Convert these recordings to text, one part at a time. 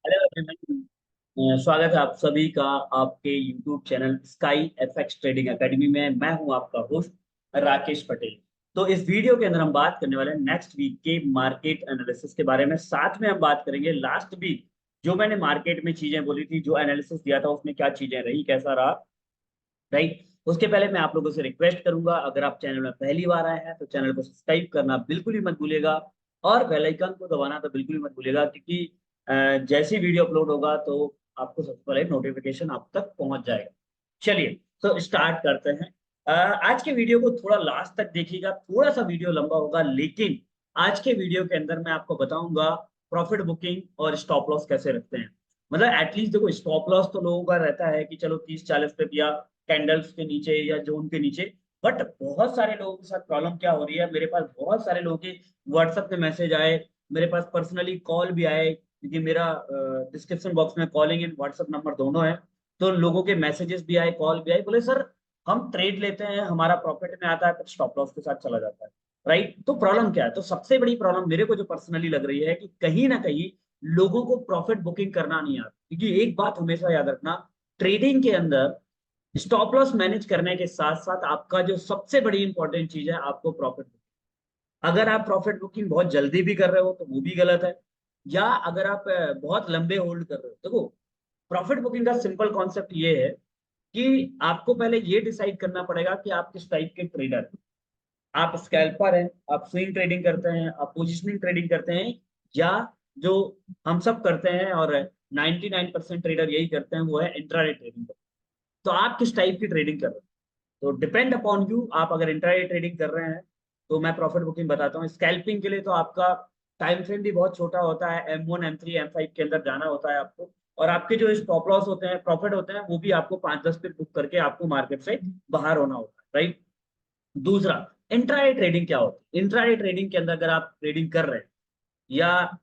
Hello everyone. स्वागत है आप सभी का आपके YouTube channel sky FX trading academy में। मैं हूं आपका होस्ट राकेश पटेल। तो इस वीडियो के अंदर हम बात करने वाले हैं नेक्स्ट वीक के मार्केट एनालिसिस के बारे में। साथ में हम बात करेंगे लास्ट वीक जो मैंने मार्केट में चीजें बोली थी, जो एनालिसिस दिया था उसमें क्या चीजें रही, कैसा रहा, राइट। उसके पहले मैं आप लोगों से रिक्वेस्ट करूंगा, अगर आप चैनल में पहली बार आए हैं तो चैनल को सब्सक्राइब करना बिल्कुल ही मत भूलिएगा और बेल आइकन को दबाना तो बिल्कुल ही मत भूलिएगा, क्योंकि जैसी वीडियो अपलोड होगा तो आपको सबसे पहले नोटिफिकेशन आप तक पहुंच जाएगा। चलिए, तो स्टार्ट करते हैं। आज के वीडियो को थोड़ा लास्ट तक देखिएगा, थोड़ा सा वीडियो लंबा होगा, लेकिन आज के वीडियो के अंदर मैं आपको बताऊंगा प्रॉफिट बुकिंग और स्टॉप लॉस कैसे रखते हैं। मतलब एटलीस्ट देखो, स्टॉप लॉस तो लोगों का रहता है कि चलो 30-40 पे या कैंडल्स के नीचे या जोन के नीचे। बट बहुत सारे लोगों के साथ प्रॉब्लम क्या हो रही है, मेरे पास बहुत सारे लोगों के व्हाट्सएप पे मैसेज आए, मेरे पास पर्सनली कॉल भी आए, क्योंकि मेरा डिस्क्रिप्शन बॉक्स में कॉलिंग एंड व्हाट्सएप नंबर दोनों है। तो लोगों के मैसेजेस भी आए, कॉल भी आए, बोले सर हम ट्रेड लेते हैं, हमारा प्रॉफिट में आता है पर स्टॉप लॉस के साथ चला जाता है। राइट, तो प्रॉब्लम क्या है? तो सबसे बड़ी प्रॉब्लम मेरे को जो पर्सनली लग रही है कि कहीं ना कहीं लोगों को प्रॉफिट बुकिंग करना नहीं आता। क्योंकि एक बात हमेशा याद रखना, ट्रेडिंग के अंदर स्टॉप लॉस मैनेज करने के साथ साथ आपका जो सबसे बड़ी इंपॉर्टेंट चीज है, आपको प्रॉफिट बुकिंग। अगर आप प्रॉफिट बुकिंग बहुत जल्दी भी कर रहे हो तो वो भी गलत है, या अगर आप बहुत लंबे होल्ड कर रहे हो। देखो, प्रॉफिट बुकिंग का सिंपल कॉन्सेप्ट ये है कि आपको पहले ये डिसाइड करना पड़ेगा कि आप किस टाइप के ट्रेडर हैं। आप स्कैल्पर हैं, आप स्विंग ट्रेडिंग करते हैं, आप पोजिशनिंग ट्रेडिंग करते हैं, या जो हम सब करते हैं और 99% ट्रेडर यही करते हैं, वो है इंट्राडे ट्रेडिंग। तो आप किस टाइप की ट्रेडिंग कर रहे हैं, तो डिपेंड अपॉन यू। आप अगर इंट्राडे ट्रेडिंग कर रहे हैं तो मैं प्रॉफिट बुकिंग बताता हूँ। स्कैल्पिंग के लिए तो आपका टाइम फ्रेम भी बहुत छोटा होता है, M1 M3 M5 के अंदर जाना होता है आपको। और आपके जो स्टॉप लॉस होते हैं, प्रॉफिट होते हैं, वो भी आपको 5-10 पे बुक करके आपको मार्केट से बाहर होना होता है, राइट। दूसरा, इंट्राडे ट्रेडिंग क्या होती है? इंट्राडे ट्रेडिंग के अंदर अगर आप ट्रेडिंग कर रहे हैं, या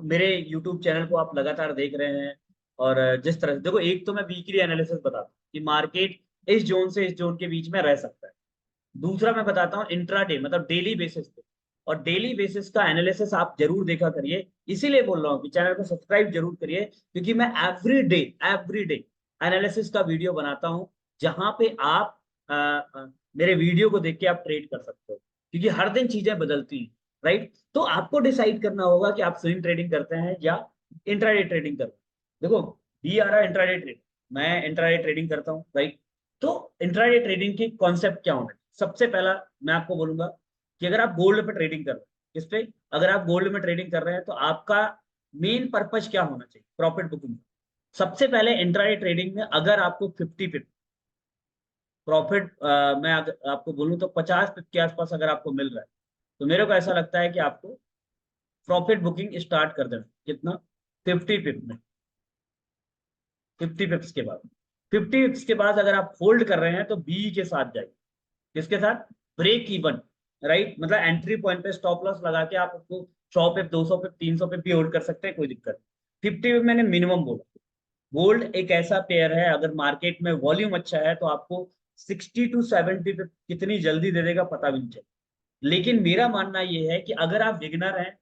मेरे यूट्यूब चैनल को आप लगातार देख रहे हैं, और जिस तरह से देखो, एक तो मैं वीकली एनालिसिस बताता हूँ कि मार्केट इस जोन से इस जोन के बीच में रह सकता है। दूसरा मैं बताता हूँ इंट्राडे, मतलब डेली बेसिस पे। और डेली बेसिस का एनालिसिस आप जरूर देखा करिए, इसीलिए बोल रहा हूँ कि चैनल को सब्सक्राइब जरूर करिए, क्योंकि मैं एवरी डे एनालिसिस का वीडियो बनाता हूँ, जहां पे आप मेरे वीडियो को देख के आप ट्रेड कर सकते हो, क्योंकि हर दिन चीजें बदलती हैं, राइट। तो आपको डिसाइड करना होगा कि आप स्विंग ट्रेडिंग करते हैं या इंट्राडे ट्रेडिंग करते हैं। देखो, बी आ रहा है इंट्राडे ट्रेड, मैं इंट्राडे ट्रेडिंग करता हूँ, राइट। तो इंट्राडे ट्रेडिंग की कॉन्सेप्ट क्या होना है? सबसे पहला मैं आपको बोलूंगा कि अगर आप गोल्ड पे ट्रेडिंग कर रहे हैं, किस पे? अगर आप गोल्ड में ट्रेडिंग कर रहे हैं तो आपका मेन पर्पज क्या होना चाहिए? Profit booking. सबसे पहले इंट्राडे ट्रेडिंग में अगर आपको 50 पिप प्रॉफिट, मैं अगर आपको बोलूं तो 50 पिप के आसपास अगर आपको मिल रहा है, तो मेरे को ऐसा लगता है कि आपको प्रॉफिट बुकिंग स्टार्ट कर देना। कितना? 50 पिप में। 50 पिप्स के बाद, 50 पिप्स के बाद अगर आप होल्ड कर रहे हैं तो बी के साथ जाइए। किसके साथ? Break even, right. मतलब एंट्री पॉइंट पे स्टॉप लॉस लगा के आप उसको 100 पिप, 200 पिप, 300 पिप भी होल्ड कर सकते हैं, कोई दिक्कत नहीं। 50 पिप मैंने मिनिमम बोला। गोल्ड एक ऐसा पेयर है, अगर मार्केट में वॉल्यूम अच्छा है तो आपको 60 to 70 पिप कितनी जल्दी दे देगा पता भी नहीं चलेगा। लेकिन मेरा मानना यह है कि अगर आप बिगिनर हैं,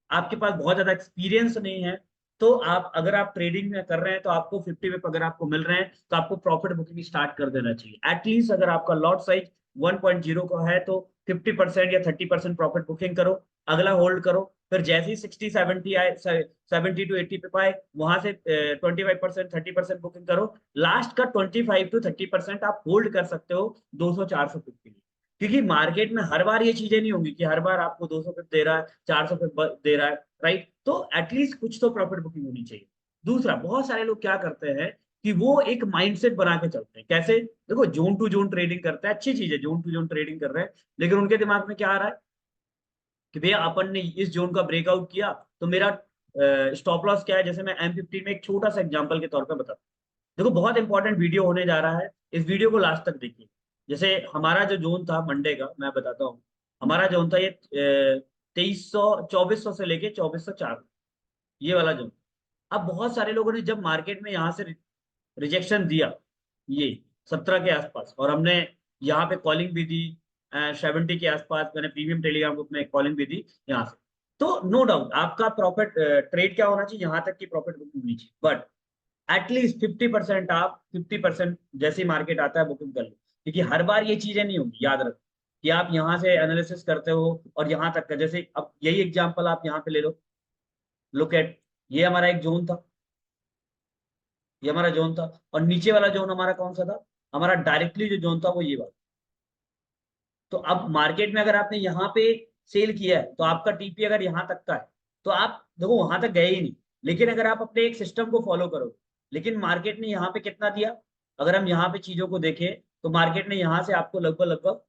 आपके पास बहुत ज्यादा एक्सपीरियंस नहीं है, तो आप अगर आप ट्रेडिंग में कर रहे हैं तो आपको 50 पे अगर आपको मिल रहे हैं तो आपको प्रॉफिट बुकिंग स्टार्ट कर देना चाहिए। एटलीस्ट अगर आपका लॉट साइज 1.0 का है तो 50% या 30% प्रॉफिट बुकिंग करो, अगला होल्ड करो। फिर जैसे ही 60-70 आए, 70 to 80 पे पाए, वहां से 25% 30% बुकिंग करो। लास्ट का 25 to 30% आप होल्ड कर सकते हो 200-400 के लिए। क्योंकि मार्केट में हर बार ये चीजें नहीं होंगी कि हर बार आपको 200 पिप दे रहा है, 400 पिप दे रहा है, राइट। तो एटलीस्ट कुछ तो प्रॉफिट बुकिंग होनी चाहिए। दूसरा, बहुत सारे लोग क्या करते हैं कि वो एक माइंडसेट बना के चलते हैं। कैसे? देखो, जोन टू जोन ट्रेडिंग करते हैं, अच्छी चीज है, जोन टू जोन ट्रेडिंग कर रहे हैं, लेकिन उनके दिमाग में क्या आ रहा है कि भैया अपन ने इस जोन का ब्रेकआउट किया तो मेरा स्टॉप लॉस क्या है। जैसे मैं M15 में एक छोटा सा एग्जांपल के तौर पर बताता हूँ। देखो, बहुत इंपॉर्टेंट वीडियो होने जा रहा है, इस वीडियो को लास्ट तक देखिए। जैसे हमारा जो जोन था मंडे का, मैं बताता हूँ। हमारा जोन था ये 2400 से लेके 2404, ये वाला जोन। अब बहुत सारे लोगों ने जब मार्केट में यहाँ से रिजेक्शन दिया, ये 17 के आसपास, और हमने यहाँ पे कॉलिंग भी दी 70 के आसपास, मैंने प्रीमियम टेलीग्राम ग्रुप में कॉलिंग भी दी यहाँ से। तो नो डाउट आपका प्रॉफिट ट्रेड क्या होना चाहिए, यहां तक की प्रॉफिट बुकिंग होनी चाहिए, बट एटलीस्ट 50% आप 50% जैसे मार्केट आता है बुकिंग कर लो, क्योंकि हर बार ये चीजें नहीं होंगी, याद रखो कि आप यहाँ से एनालिसिस करते हो और यहाँ तक का, जैसे अब यही एग्जांपल आप यहाँ पे ले लो, लुक एट, ये हमारा एक जोन था, ये हमारा जोन था, और नीचे वाला जोन हमारा कौन सा था, हमारा डायरेक्टली जो जोन था वो ये वाला। तो अब मार्केट में अगर आपने यहाँ पे सेल किया है तो आपका टीपी अगर यहाँ तक का है तो आप देखो वहां तक गए ही नहीं, लेकिन अगर आप अपने एक सिस्टम को फॉलो करो, लेकिन मार्केट ने यहाँ पे कितना दिया, अगर हम यहाँ पे चीजों को देखें तो मार्केट ने यहाँ से आपको लगभग लगभग,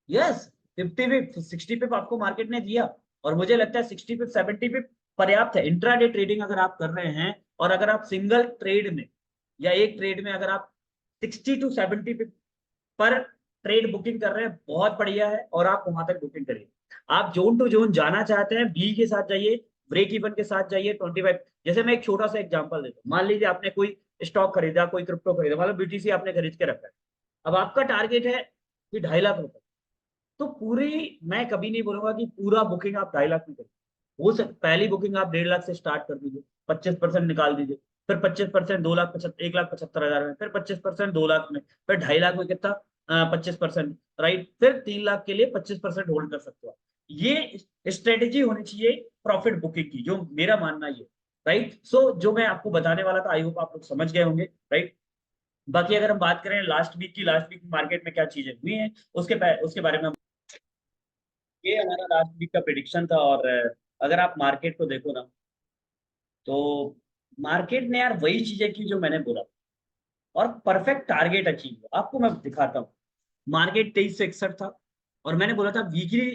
यस, 50 पिप 60 पिप आपको मार्केट ने दिया, और मुझे लगता है 60 पिप 70 पिप पर्याप्त है। इंट्राडे ट्रेडिंग अगर आप कर रहे हैं और अगर आप सिंगल ट्रेड में या एक ट्रेड में अगर आप 60 to 70 पिप पर ट्रेड बुकिंग कर रहे हैं, बहुत बढ़िया है, और आप वहां तक बुकिंग करिए। आप जोन टू जोन जाना चाहते हैं, बी के साथ जाइए, ब्रेक इवन के साथ जाइए 25। जैसे मैं एक छोटा सा एग्जांपल देता हूँ, मान लीजिए आपने कोई स्टॉक खरीदा, कोई क्रिप्टो खरीदा, मतलब बीटीसी आपने खरीद के रखा है, अब आपका टारगेट है कि 2.5 लाख रुपए, तो पूरी, मैं कभी नहीं बोलूंगा कि पूरा बुकिंग आप 2.5 लाख में करिए, पहली बुकिंग आप 1.5 लाख से स्टार्ट कर दीजिए, 25% निकाल दीजिए, फिर 25% 2 लाख 1,75,000 में, फिर 25% 2 लाख में, फिर 2.5 लाख में कितना, 25%, राइट, फिर 3 लाख के लिए 25% होल्ड कर सकते हो आप। ये स्ट्रेटेजी होनी चाहिए प्रॉफिट बुकिंग की, जो मेरा मानना ये, राइट। सो जो मैं आपको बताने वाला था, आई होप आप लोग समझ गए होंगे, राइट। बाकी अगर हम बात करें लास्ट वीक मार्केट में क्या चीजें हुई हैं, उसके बारे में ये हमारा लास्ट वीक का प्रिडिक्शन था, और अगर आप मार्केट को देखो ना, तो मार्केट ने यार वही चीजें की जो मैंने बोला, और परफेक्ट टारगेट अचीव हुआ। आपको मैं दिखाता हूँ, मार्केट 2361 था, और मैंने बोला था वीकली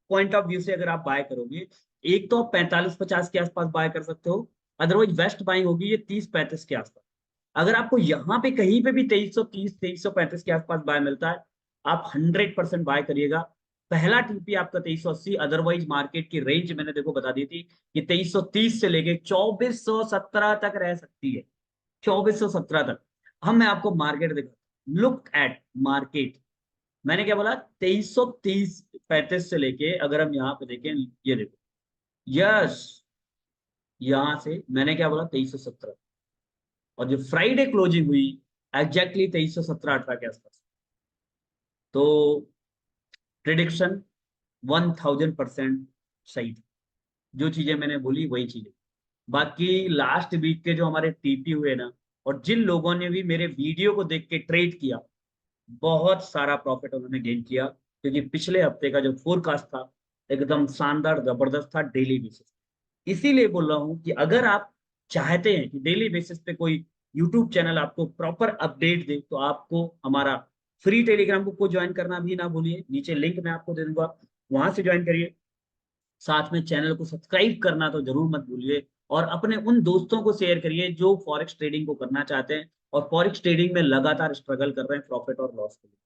पॉइंट ऑफ व्यू से अगर आप बाय करोगे, एक तो आप 45-50 के आसपास बाय कर सकते हो, अदरवाइज बेस्ट बाइंग होगी ये 30-35 के आसपास। अगर आपको यहाँ पे कहीं पे भी 2330 2335 के आसपास बाय मिलता है, आप 100% बाय करिएगा। पहला टीपी आपका 2380, अदरवाइज मार्केट की रेंज मैंने देखो बता दी थी कि 2330 से लेके 2417 तक रह सकती है, 2417 तक। हम मैं आपको मार्केट दिखा, लुक एट मार्केट, मैंने क्या बोला, 2330-35 से लेके अगर हम यहाँ पे देखें, ये देखो, यस, यहां से मैंने क्या बोला, 2317, और जो फ्राइडे क्लोजिंग हुई एग्जैक्टली 2317-18 के आसपास। तो प्रिडिक्शन 1000% सही थी, जो चीजें मैंने बोली वही चीजें। बाकी लास्ट वीक के जो हमारे टीपी हुए ना, और जिन लोगों ने भी मेरे वीडियो को देख के ट्रेड किया, बहुत सारा प्रॉफिट उन्होंने गेन किया, क्योंकि पिछले हफ्ते का जो फोरकास्ट था एकदम शानदार जबरदस्त था डेली बेसिस। इसीलिए बोल रहा हूं कि अगर आप चाहते हैं कि डेली बेसिस पे कोई यूट्यूब चैनल आपको प्रॉपर अपडेट दे, तो आपको हमारा फ्री टेलीग्राम ग्रुप को ज्वाइन करना भी ना भूलिए, नीचे लिंक मैं आपको दे दूंगा, वहां से ज्वाइन करिए। साथ में चैनल को सब्सक्राइब करना तो जरूर मत भूलिए, और अपने उन दोस्तों को शेयर करिए जो फॉरेक्स ट्रेडिंग को करना चाहते हैं और फॉरेक्स ट्रेडिंग में लगातार स्ट्रगल कर रहे हैं प्रॉफिट और लॉस के लिए,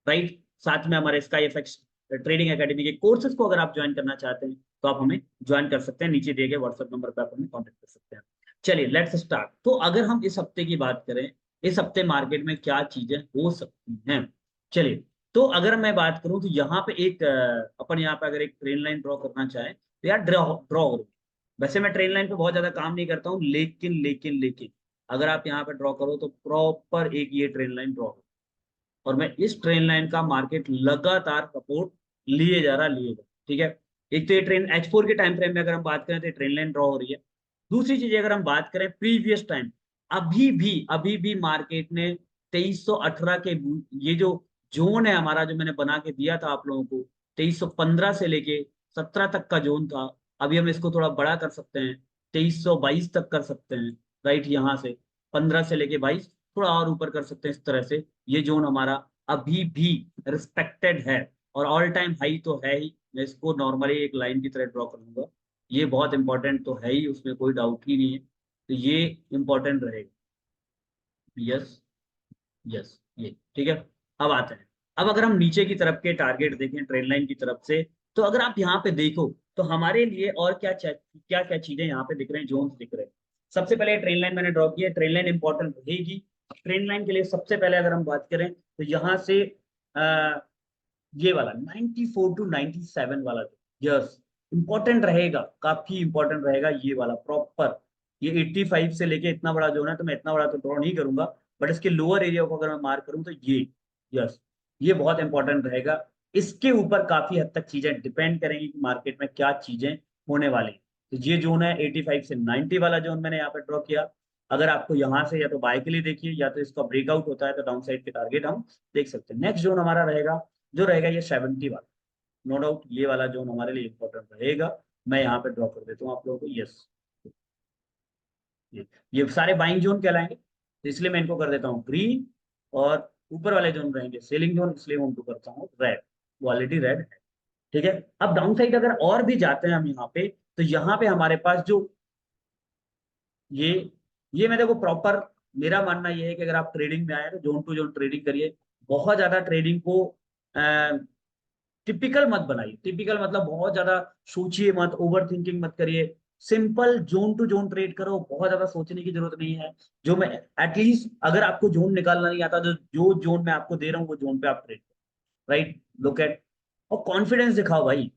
राइट। साथ में हमारे स्काई एफएक्स ट्रेडिंग एकेडमी के कोर्सेज को अगर आप ज्वाइन करना चाहते हैं तो आप हमें ज्वाइन कर सकते हैं, नीचे दिए गए व्हाट्सएप नंबर पर आप हमें कॉन्टेक्ट कर सकते हैं। चलिए लेट्स स्टार्ट। तो अगर हम इस हफ्ते की बात करें, इस हफ्ते मार्केट में क्या चीजें हो सकती हैं, चलिए। तो अगर मैं बात करूं तो यहाँ पे एक अपन यहाँ पे अगर एक ट्रेन लाइन ड्रॉ करना चाहें तो यार ड्रॉ ड्रॉ हो रही है। वैसे मैं ट्रेन लाइन पे बहुत ज्यादा काम नहीं करता हूँ, लेकिन अगर आप यहाँ पे ड्रॉ करो तो प्रॉपर एक ये ट्रेन लाइन ड्रॉ, और मैं इस ट्रेन लाइन का मार्केट लगातार सपोर्ट लिए जा रहा, ठीक है। एक तो ये ट्रेन H4 के टाइम फ्रेम में अगर हम बात करें तो ट्रेन लाइन ड्रॉ हो रही है। दूसरी चीज अगर हम बात करें प्रीवियस टाइम, अभी भी मार्केट ने 2318 के ये जो जोन है हमारा, जो मैंने बना के दिया था आप लोगों को, 2315 से लेके 17 तक का जोन था, अभी हम इसको थोड़ा बड़ा कर सकते हैं, 2322 तक कर सकते हैं, राइट। यहाँ से 15 से लेके 22 थोड़ा और ऊपर कर सकते हैं, इस तरह से ये जोन हमारा अभी भी रिस्पेक्टेड है, और ऑल टाइम हाई तो है ही। मैं इसको नॉर्मली एक लाइन की तरह ड्रॉ करूंगा, ये बहुत इंपॉर्टेंट तो है ही, उसमें कोई डाउट ही नहीं है, तो ये इंपॉर्टेंट रहेगा, यस, यस, ये ठीक है। अब आते हैं, अब अगर हम नीचे की तरफ के टारगेट देखें ट्रेन लाइन की तरफ से, तो अगर आप यहाँ पे देखो तो हमारे लिए और क्या क्या चीजें यहाँ पे दिख रहे हैं, जोन्स दिख रहे हैं। सबसे पहले ट्रेन लाइन मैंने ड्रॉ की है, ट्रेन लाइन इंपॉर्टेंट रहेगी। ट्रेन लाइन के लिए सबसे पहले अगर हम बात करें तो यहाँ से ये वाला 94 to 97 वाला, यस, इंपॉर्टेंट रहेगा, काफी इंपॉर्टेंट रहेगा ये वाला प्रॉपर। ये 85 से लेके इतना बड़ा जोन है, तो मैं इतना बड़ा तो ड्रॉ नहीं करूंगा, बट इसके लोअर एरिया को अगर मैं मार्क करूं तो ये, यस, ये बहुत इंपॉर्टेंट रहेगा। इसके ऊपर काफी हद तक चीजें डिपेंड करेंगी कि मार्केट में क्या चीजें होने वाली। तो ये जोन है 85 से 90 वाला जोन मैंने यहाँ पे ड्रॉ किया। अगर आपको यहाँ से या तो बाय के लिए देखिए, या तो इसका ब्रेकआउट होता है तो डाउन साइड के टारगेट हम देख सकते हैं। नेक्स्ट जोन हमारा रहेगा, जो रहेगा ये 70 वाला। नो डाउट ये वाला जोन हमारे लिए इंपॉर्टेंट रहेगा। मैं यहाँ पे ड्रॉ कर देता हूँ आप लोगों को, यस। ये सारे बाइंग जोन कहलाएंगे, तो इसलिए मैं इनको कर देता हूँ ग्रीन। और ऊपर वाले जोन रहेंगे सेलिंग जोन, इसलिए मैं उनको करता हूँ रेड। क्वालिटी रेड है, ठीक है। अब डाउन साइड अगर और भी जाते हैं हम यहाँ पे, तो यहाँ पे हमारे पास जो ये ये मैं देखो प्रॉपर, मेरा मानना ये है कि अगर आप ट्रेडिंग में आए तो जोन टू जोन ट्रेडिंग करिए। बहुत ज्यादा ट्रेडिंग को टिपिकल मत बनाइए। टिपिकल मतलब बहुत ज्यादा सोचिए मत, ओवर थिंकिंग मत करिए। Simple zone to zone trade करो, बहुत ज्यादा सोचने की जरूरत नहीं है। जो मैं एटलीस्ट, अगर आपको जोन निकालना नहीं आता तो जो जोन मैं आपको दे रहा हूँ वो जोन पे आप ट्रेड करो, राइट, लुक एट। और कॉन्फिडेंस दिखाओ भाई,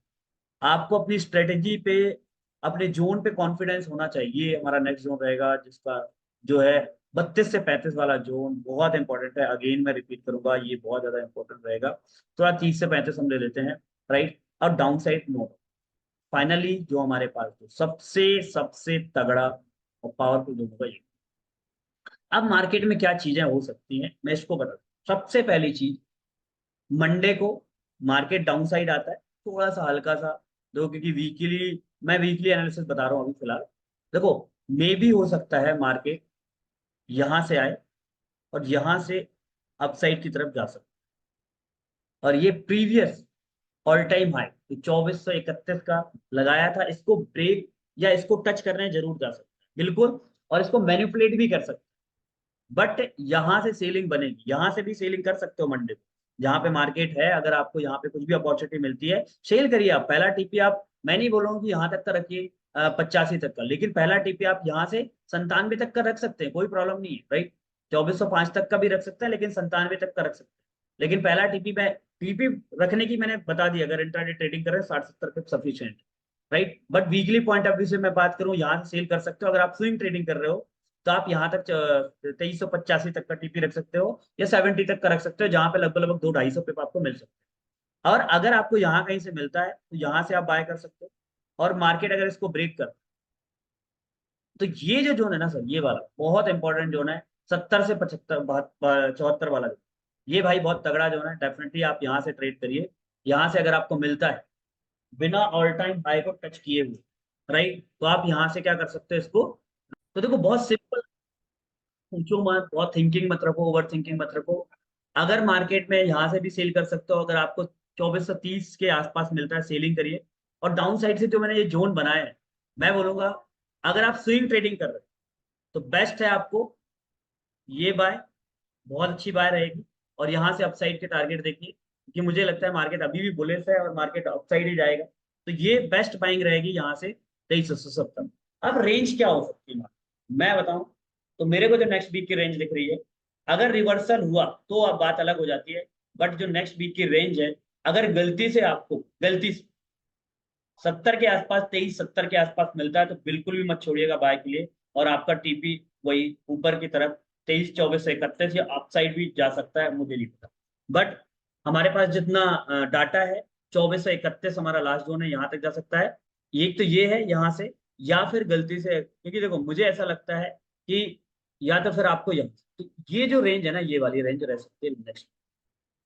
आपको अपनी स्ट्रेटेजी पे, अपने जोन पे कॉन्फिडेंस होना चाहिए। हमारा नेक्स्ट जोन रहेगा जिसका जो है 32 से 35 वाला जोन, बहुत इंपॉर्टेंट है। अगेन मैं रिपीट करूंगा, ये बहुत ज्यादा इंपॉर्टेंट रहेगा। थोड़ा 30 से 35 हम ले लेते हैं, राइट। और डाउन साइड नो। फाइनली जो हमारे पास जो सबसे सबसे तगड़ा और पावरफुल जोन होगा ये। अब मार्केट में क्या चीजें हो सकती हैं मैं इसको बता दूं। सबसे पहली चीज, मंडे को मार्केट डाउन साइड आता है, थोड़ा सा हल्का सा। देखो क्योंकि वीकली, मैं वीकली एनालिसिस बता रहा हूँ अभी फिलहाल। देखो, मे भी हो सकता है मार्केट यहां से आए और यहां से अपसाइड की तरफ जा सकता है। और ये प्रीवियस ऑल टाइम हाई 2431 का लगाया था, इसको ब्रेक या इसको टच करने जरूर जा सकता है, बिल्कुल। और इसको मैनिपुलेट भी कर सकते हैं। बट यहां से सेलिंग बनेगी, यहां से भी सेलिंग कर सकते हो मंडे को। जहां पे मार्केट है, अगर आपको यहाँ पे कुछ भी अपॉर्चुनिटी मिलती है, सेल करिए। आप पहला टीपी आप, मैं नहीं बोलूंगा कि यहाँ तक का रखिए 85 तक का, लेकिन पहला टीपी आप यहाँ से 97 तक का रख सकते हैं, कोई प्रॉब्लम नहीं है, राइट। 2405 तक का भी रख सकते हैं, लेकिन 97 तक का रख सकते हैं। लेकिन पहला टीपी में, टीपी रखने की मैंने बता दी, अगर इंट्राडे ट्रेडिंग कर रहे हैं 60-70 पे sufficient, right. But weekly point of view से मैं बात करूं, यहाँ से सेल कर सकते हो। अगर आप स्विंग ट्रेडिंग कर रहे हो तो आप यहाँ तक 2385 तक का टीपी रख सकते हो, या 70 तक का रख सकते हो, जहां पे लगभग लगभग 200-250 पे आपको मिल सकते हैं। और अगर आपको यहाँ कहीं से मिलता है तो यहाँ से आप बाय कर सकते हो। और मार्केट अगर इसको ब्रेक कर, तो ये जो जोन है ना सर, ये वाला बहुत इंपॉर्टेंट जोन है। 70 से 75 74 वाला जोन, ये भाई बहुत तगड़ा जोन है। डेफिनेटली आप यहाँ से ट्रेड करिए। यहाँ से अगर आपको मिलता है बिना ऑल टाइम हाई को टच किए हुए, राइट, तो आप यहाँ से क्या कर सकते हो इसको। तो देखो बहुत सिंपल, पूछो मत, बहुत थिंकिंग मत रखो, ओवर थिंकिंग मत रखो। अगर मार्केट में यहाँ से भी सेल कर सकते हो, अगर आपको 2430 के आसपास मिलता है, सेलिंग करिए। और डाउन साइड से जो मैंने ये जोन बनाया है, मैं बोलूंगा अगर आप स्विंग ट्रेडिंग कर रहे हो तो बेस्ट है आपको ये बाय, बहुत अच्छी बाय रहेगी। और यहाँ से अपसाइड के टारगेट देखिए, क्योंकि मुझे लगता है मार्केट अभी भी बुलिश है और मार्केट अपसाइड ही जाएगा। तो ये बेस्ट बाइंग रहेगी यहाँ से 2370। अब रेंज क्या हो सकती है मैं बताऊं, तो मेरे को जो नेक्स्ट वीक की रेंज दिख रही है, अगर रिवर्सल हुआ तो अब बात अलग हो जाती है। बट जो नेक्स्ट वीक की रेंज है, अगर गलती से आपको, गलती से 70 के आसपास, 2370 के आसपास मिलता है, तो बिल्कुल भी मत छोड़िएगा बाय के लिए। और आपका टीपी वही ऊपर की तरफ 232431 या अपसाइड भी जा सकता है, मुझे नहीं पता। बट हमारे पास जितना डाटा है, 2431 हमारा लास्ट जोन है, यहाँ तक जा सकता है। एक तो ये है यहाँ से, या फिर गलती से, क्योंकि देखो मुझे ऐसा लगता है कि या तो फिर आपको यहाँ, तो ये जो रेंज है ना, ये वाली रेंज रह सकती है नेक्स्ट,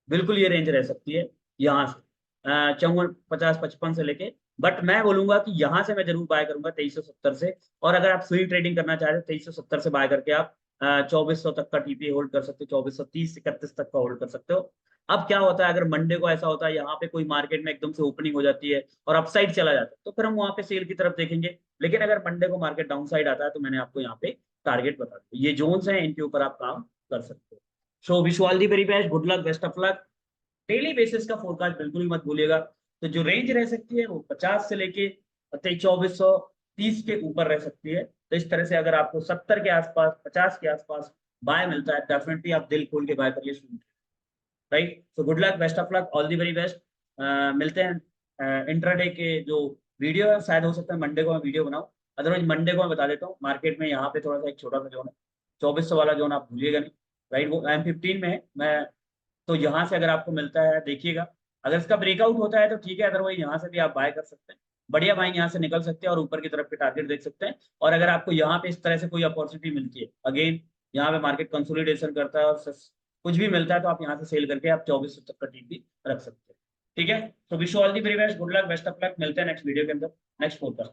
बिल्कुल ये रेंज रह सकती है यहाँ से 5450-55 से लेके। बट मैं बोलूंगा कि यहाँ से मैं जरूर बाय करूंगा 2370 से। और अगर आप स्विंग ट्रेडिंग करना चाह रहे हो, 2370 से बाय करके आप 2400 तक का टीपी होल्ड कर सकते हो, 2430-31 तक का होल्ड कर सकते हो। अब क्या होता है, अगर मंडे को ऐसा होता है यहाँ पे कोई मार्केट में एकदम से ओपनिंग हो जाती है और अपसाइड चला जाता है, तो फिर हम वहां पे सेल की तरफ देखेंगे। लेकिन अगर मंडे को मार्केट डाउन साइड आता है, तो मैंने आपको यहाँ पे टारगेट बता दिया, ये जोन्स हैं, इनके ऊपर आप काम कर सकते हो। So wish you all the very best, good luck, best of luck. Daily basis का फोरकास्ट बिल्कुल भी मत भूलिएगा। तो जो रेंज रह सकती है वो 50 से लेके 2430 के ऊपर रह सकती है। तो इस तरह से अगर आपको 70 के आसपास, 50 के आसपास बाय मिलता है, डेफिनेटली आप दिल खोल के बाय करिए, right. So good luck, best of luck, all the very best. मिलते हैं इंट्राडे के जो वीडियो शायद हो सकता है मंडे को मैं वीडियो बनाऊं, अदरवाइज मंडे को मैं बता देता हूँ। मार्केट में यहाँ पे थोड़ा सा एक छोटा सा जोन है, 2400 वाला जोन आप भूलिएगा नहीं, राइट, वो M15 में है। मैं तो यहाँ से अगर आपको मिलता है देखिएगा, अगर इसका ब्रेकआउट होता है तो ठीक है, अदरवाइज यहाँ से भी आप बाय कर सकते हैं, बढ़िया बाइंग यहाँ से निकल सकते हैं और ऊपर की तरफ के टारगेट देख सकते हैं। और अगर आपको यहाँ पे इस तरह से कोई अपॉर्चुनिटी मिलती है, अगेन यहाँ पे मार्केट कंसोलिडेशन करता है और कुछ भी मिलता है तो आप यहाँ से सेल करके आप 2400 तक का टीम भी रख सकते हैं। ठीक है, तो wish all the very best, good luck, best of luck, मिलते हैं नेक्स्ट वीडियो के अंदर, नेक्स्ट फोकस।